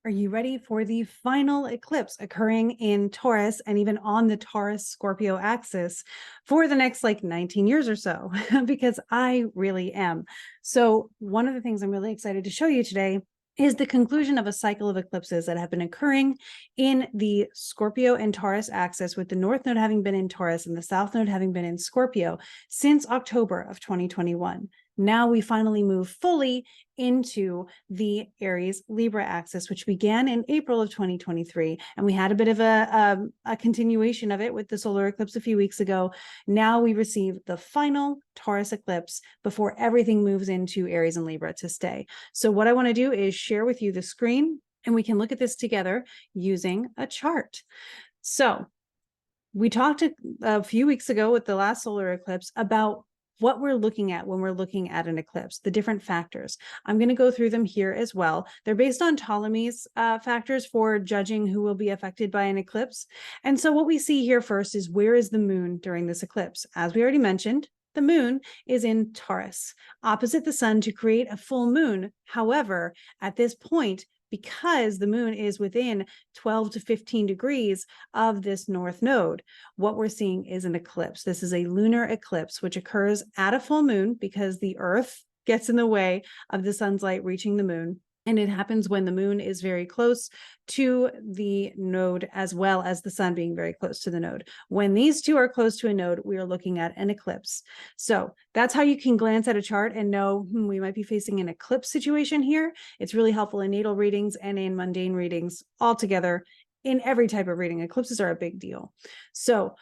Are you ready for the final eclipse occurring in Taurus and even on the Taurus Scorpio axis for the next 19 years or so? Because I really am. So, one of the things I'm really excited to show you today is the conclusion of a cycle of eclipses that have been occurring in the Scorpio and Taurus axis, with the North Node having been in Taurus and the South Node having been in Scorpio since October of 2021. Now we finally move fully into the Aries Libra axis, which began in April of 2023. And we had a bit of a continuation of it with the solar eclipse a few weeks ago. Now we receive the final Taurus eclipse before everything moves into Aries and Libra to stay. So what I want to do is share with you the screen, and we can look at this together using a chart. So we talked a few weeks ago with the last solar eclipse about what we're looking at when we're looking at an eclipse, the different factors. I'm going to go through them here as well. They're based on Ptolemy's factors for judging who will be affected by an eclipse. And so what we see here first is, where is the moon during this eclipse? As we already mentioned, the moon is in Taurus, opposite the sun to create a full moon. However, at this point, because the moon is within 12 to 15 degrees of this north node, what we're seeing is an eclipse. This is a lunar eclipse, which occurs at a full moon because the earth gets in the way of the sun's light reaching the moon. And it happens when the moon is very close to the node, as well as the sun being very close to the node. When these two are close to a node, we are looking at an eclipse. So that's how you can glance at a chart and know we might be facing an eclipse situation here. It's really helpful in natal readings and in mundane readings altogether. In every type of reading, eclipses are a big deal. So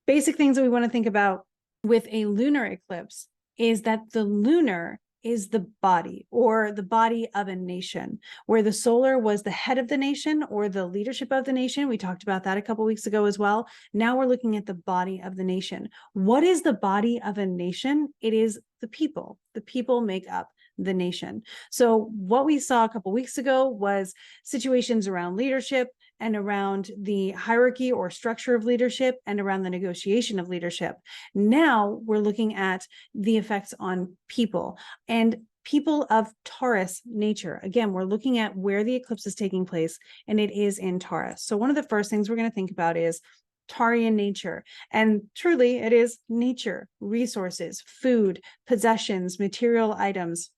basic things that we want to think about with a lunar eclipse is that the lunar is the body, or the body of a nation, where the solar was the head of the nation or the leadership of the nation. We talked about that a couple weeks ago as well. Now we're looking at the body of the nation. What is the body of a nation? It is the people. The people make up the nation. So what we saw a couple weeks ago was situations around leadership and around the hierarchy or structure of leadership and around the negotiation of leadership. Now we're looking at the effects on people and people of Taurus nature. Again, we're looking at where the eclipse is taking place, and it is in Taurus. So one of the first things we're going to think about is Taurian nature. And truly, it is nature, resources, food, possessions, material items,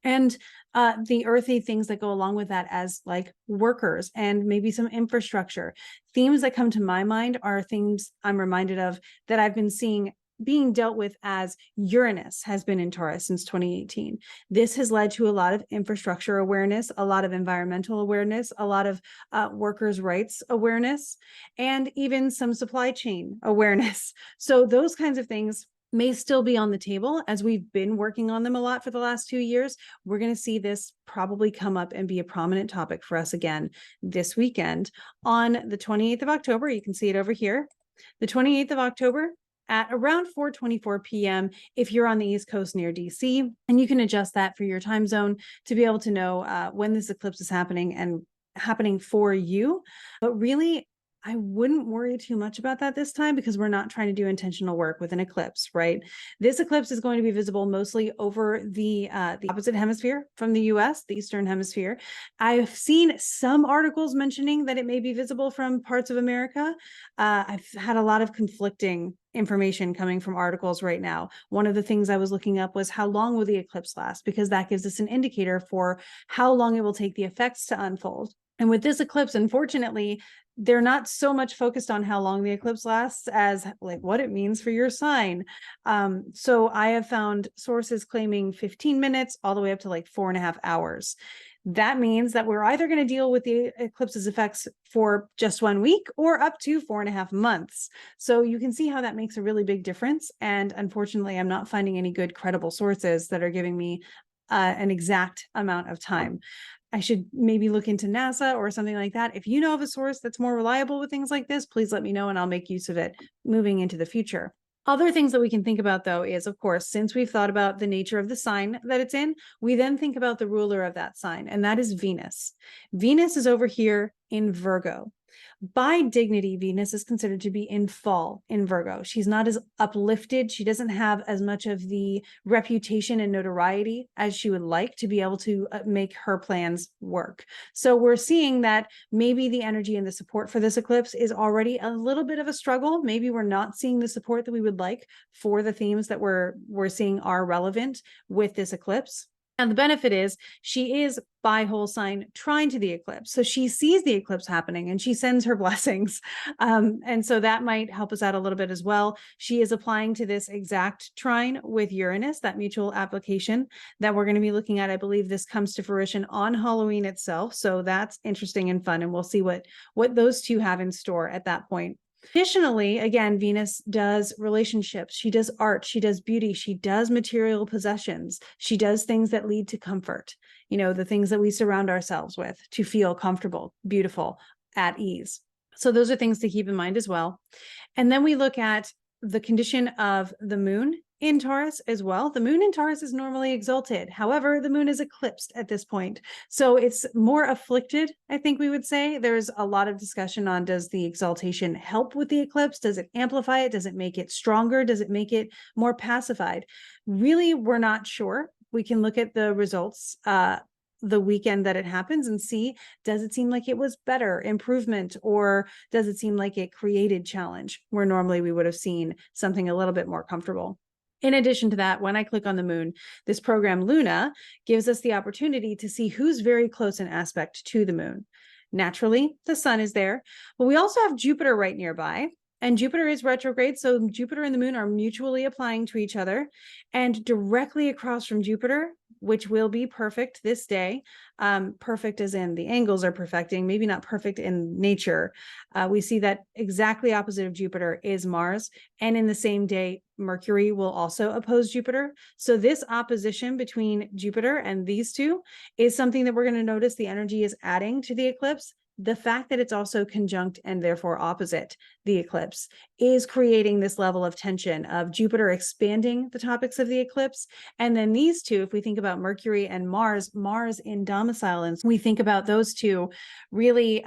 and the earthy things that go along with that, as like workers and maybe some infrastructure. Themes that come to my mind are things I'm reminded of that I've been seeing being dealt with as Uranus has been in Taurus since 2018. This has led to a lot of infrastructure awareness, a lot of environmental awareness, a lot of workers' rights awareness, and even some supply chain awareness. So those kinds of things may still be on the table, as we've been working on them a lot for the last 2 years. We're going to see this probably come up and be a prominent topic for us again this weekend on the 28th of October. You can see it over here. The 28th of October at around 4:24 p.m. if you're on the East Coast near DC, and you can adjust that for your time zone to be able to know when this eclipse is happening and happening for you. But really, I wouldn't worry too much about that this time, because we're not trying to do intentional work with an eclipse, right? This eclipse is going to be visible mostly over the opposite hemisphere from the US, the Eastern Hemisphere. I've seen some articles mentioning that it may be visible from parts of America. I've had a lot of conflicting information coming from articles right now. One of the things I was looking up was, how long will the eclipse last? Because that gives us an indicator for how long it will take the effects to unfold. And with this eclipse, unfortunately, they're not so much focused on how long the eclipse lasts as what it means for your sign. So I have found sources claiming 15 minutes all the way up to 4.5 hours. That means that we're either going to deal with the eclipse's effects for just 1 week or up to 4.5 months. So you can see how that makes a really big difference. And unfortunately, I'm not finding any good credible sources that are giving me an exact amount of time. I should maybe look into NASA or something like that. If you know of a source that's more reliable with things like this, please let me know and I'll make use of it moving into the future. Other things that we can think about, though, is, of course, since we've thought about the nature of the sign that it's in, we then think about the ruler of that sign, and that is Venus. Venus is over here in Virgo. By dignity, Venus is considered to be in fall in Virgo. She's not as uplifted. She doesn't have as much of the reputation and notoriety as she would like to be able to make her plans work. So we're seeing that maybe the energy and the support for this eclipse is already a little bit of a struggle. Maybe we're not seeing the support that we would like for the themes that we're seeing are relevant with this eclipse. And the benefit is she is by whole sign trine to the eclipse. So she sees the eclipse happening and she sends her blessings. And so that might help us out a little bit as well. She is applying to this exact trine with Uranus, that mutual application that we're going to be looking at. I believe this comes to fruition on Halloween itself. So that's interesting and fun. And we'll see what those two have in store at that point. Additionally, again, Venus does relationships, she does art, she does beauty, she does material possessions, she does things that lead to comfort, the things that we surround ourselves with to feel comfortable, beautiful, at ease. So those are things to keep in mind as well. And then we look at the condition of the moon in Taurus as well. The moon in Taurus is normally exalted. However, the moon is eclipsed at this point. So it's more afflicted, I think we would say. There's a lot of discussion on, does the exaltation help with the eclipse? Does it amplify it? Does it make it stronger? Does it make it more pacified? Really, we're not sure. We can look at the results the weekend that it happens and see, does it seem like it was better, improvement, or does it seem like it created challenge, where normally we would have seen something a little bit more comfortable. In addition to that, when I click on the moon, this program Luna gives us the opportunity to see who's very close in aspect to the moon. Naturally, the sun is there, but we also have Jupiter right nearby. And Jupiter is retrograde, so Jupiter and the moon are mutually applying to each other. And directly across from Jupiter, which will be perfect this day, perfect as in the angles are perfecting, maybe not perfect in nature. We see that exactly opposite of Jupiter is Mars. And in the same day, Mercury will also oppose Jupiter. So this opposition between Jupiter and these two is something that we're going to notice the energy is adding to the eclipse. The fact that it's also conjunct and therefore opposite the eclipse is creating this level of tension of Jupiter expanding the topics of the eclipse. And then these two, if we think about Mercury and Mars in domicile, and we think about those two really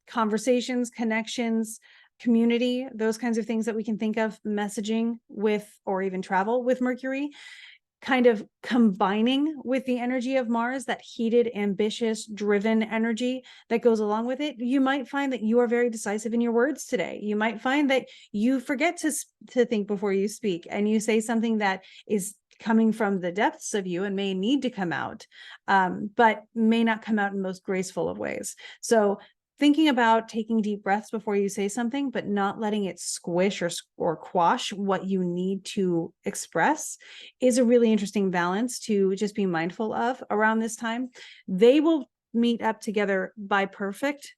conversations, connections, community, those kinds of things that we can think of, messaging with, or even travel with Mercury, kind of combining with the energy of Mars, that heated, ambitious, driven energy that goes along with it. You might find that you are very decisive in your words today. You might find that you forget to think before you speak, and you say something that is coming from the depths of you and may need to come out, but may not come out in most graceful of ways. So thinking about taking deep breaths before you say something, but not letting it squish or quash what you need to express is a really interesting balance to just be mindful of around this time. They will meet up together by perfect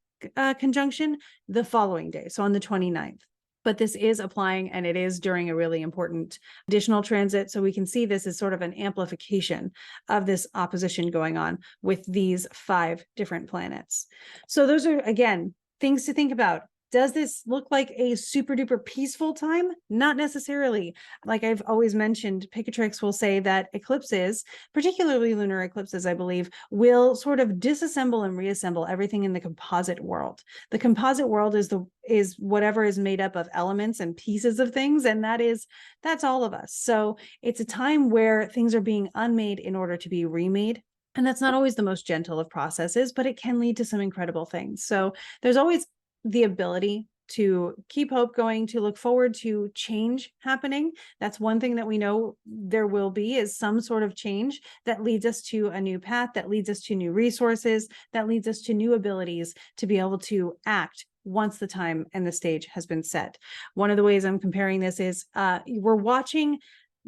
conjunction the following day, so on the 29th. But this is applying, and it is during a really important additional transit. So we can see this as sort of an amplification of this opposition going on with these 5 different planets. So those are, again, things to think about. Does this look like a super duper peaceful time? Not necessarily. Like I've always mentioned, Picatrix will say that eclipses, particularly lunar eclipses, I believe, will sort of disassemble and reassemble everything in the composite world. The composite world is whatever is made up of elements and pieces of things, and that's all of us. So it's a time where things are being unmade in order to be remade. And that's not always the most gentle of processes, but it can lead to some incredible things. So there's always the ability to keep hope going, to look forward to change happening. That's one thing that we know there will be, is some sort of change that leads us to a new path, that leads us to new resources, that leads us to new abilities to be able to act once the time and the stage has been set. One of the ways I'm comparing this is we're watching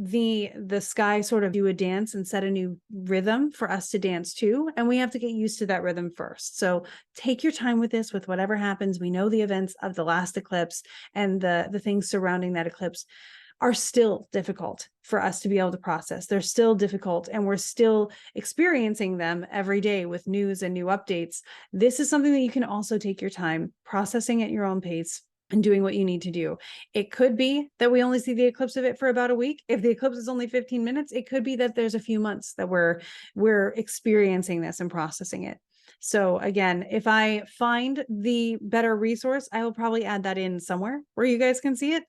the sky sort of do a dance and set a new rhythm for us to dance to, and we have to get used to that rhythm first. So take your time with this, with whatever happens. We know the events of the last eclipse and the things surrounding that eclipse are still difficult for us to be able to process. They're still difficult, and we're still experiencing them every day with news and new updates. This is something that you can also take your time processing at your own pace and doing what you need to do. It could be that we only see the eclipse of it for about a week. If the eclipse is only 15 minutes, it could be that there's a few months that we're experiencing this and processing it. So again, if I find the better resource, I will probably add that in somewhere where you guys can see it.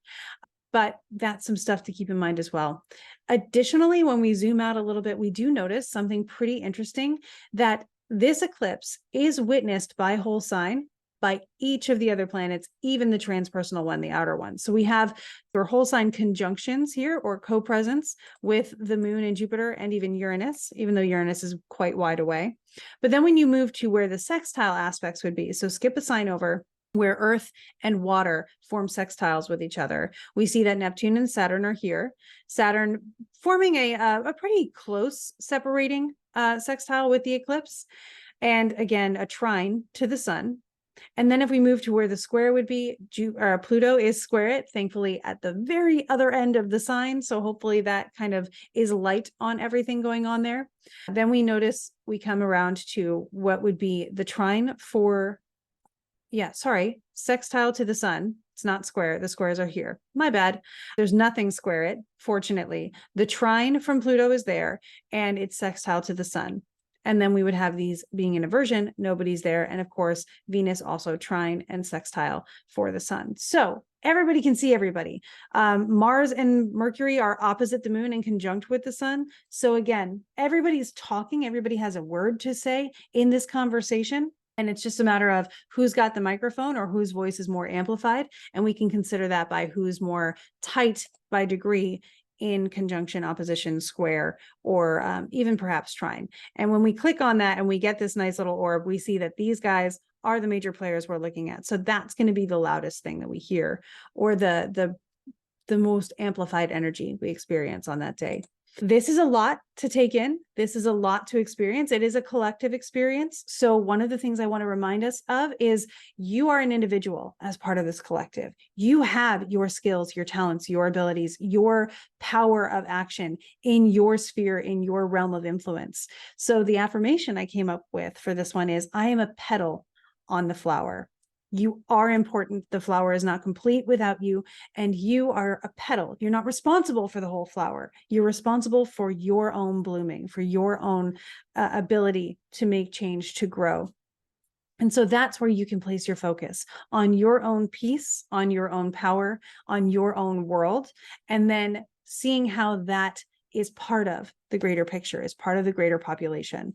But that's some stuff to keep in mind as well. Additionally, when we zoom out a little bit, we do notice something pretty interesting, that this eclipse is witnessed by whole sign, by each of the other planets, even the transpersonal one, the outer one. So we have their whole sign conjunctions here, or co-presence with the moon and Jupiter and even Uranus, even though Uranus is quite wide away. But then when you move to where the sextile aspects would be, so skip a sign over, where Earth and water form sextiles with each other, we see that Neptune and Saturn are here. Saturn forming a pretty close separating sextile with the eclipse, and again, a trine to the sun. And then if we move to where the square would be, Pluto is square it, thankfully, at the very other end of the sign. So hopefully that kind of is light on everything going on there. Then we notice we come around to what would be the trine for, sextile to the sun. It's not square. The squares are here. My bad. There's nothing square it, fortunately. The trine from Pluto is there, and it's sextile to the sun. And then we would have these being in inversion, nobody's there. And of course, Venus also trine and sextile for the sun. So everybody can see everybody. Mars and Mercury are opposite the moon and conjunct with the sun. So again, everybody's talking, everybody has a word to say in this conversation. And it's just a matter of who's got the microphone or whose voice is more amplified. And we can consider that by who's more tight by degree in conjunction, opposition, square, or even perhaps trine. And when we click on that and we get this nice little orb, we see that these guys are the major players we're looking at. So that's going to be the loudest thing that we hear, or the most amplified energy we experience on that day. This is a lot to take in. This is a lot to experience. It is a collective experience. So one of the things I want to remind us of is you are an individual as part of this collective. You have your skills, your talents, your abilities, your power of action in your sphere, in your realm of influence. So the affirmation I came up with for this one is, I am a petal on the flower. You are important. The flower is not complete without you, and you are a petal. You're not responsible for the whole flower. You're responsible for your own blooming, for your own ability to make change, to grow. And so that's where you can place your focus on your own peace, on your own power, on your own world, and then seeing how that is part of the greater picture, is part of the greater population.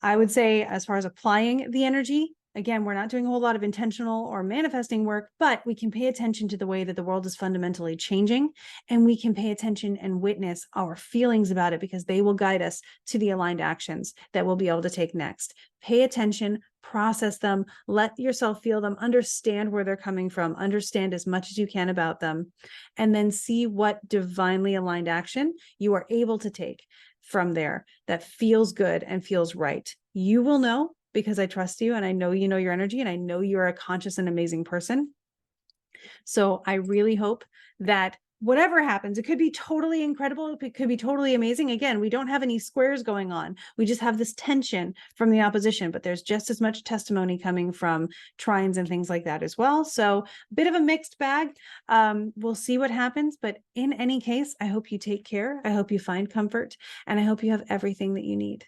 I would say, as far as applying the energy, again, we're not doing a whole lot of intentional or manifesting work, but we can pay attention to the way that the world is fundamentally changing, and we can pay attention and witness our feelings about it, because they will guide us to the aligned actions that we'll be able to take next. Pay attention, process them, let yourself feel them, understand where they're coming from, understand as much as you can about them, and then see what divinely aligned action you are able to take from there that feels good and feels right. You will know, because I trust you and I know you know your energy, and I know you're a conscious and amazing person. So I really hope that whatever happens, it could be totally incredible. It could be totally amazing. Again, we don't have any squares going on. We just have this tension from the opposition, but there's just as much testimony coming from trines and things like that as well. So a bit of a mixed bag. We'll see what happens. But in any case, I hope you take care. I hope you find comfort, and I hope you have everything that you need.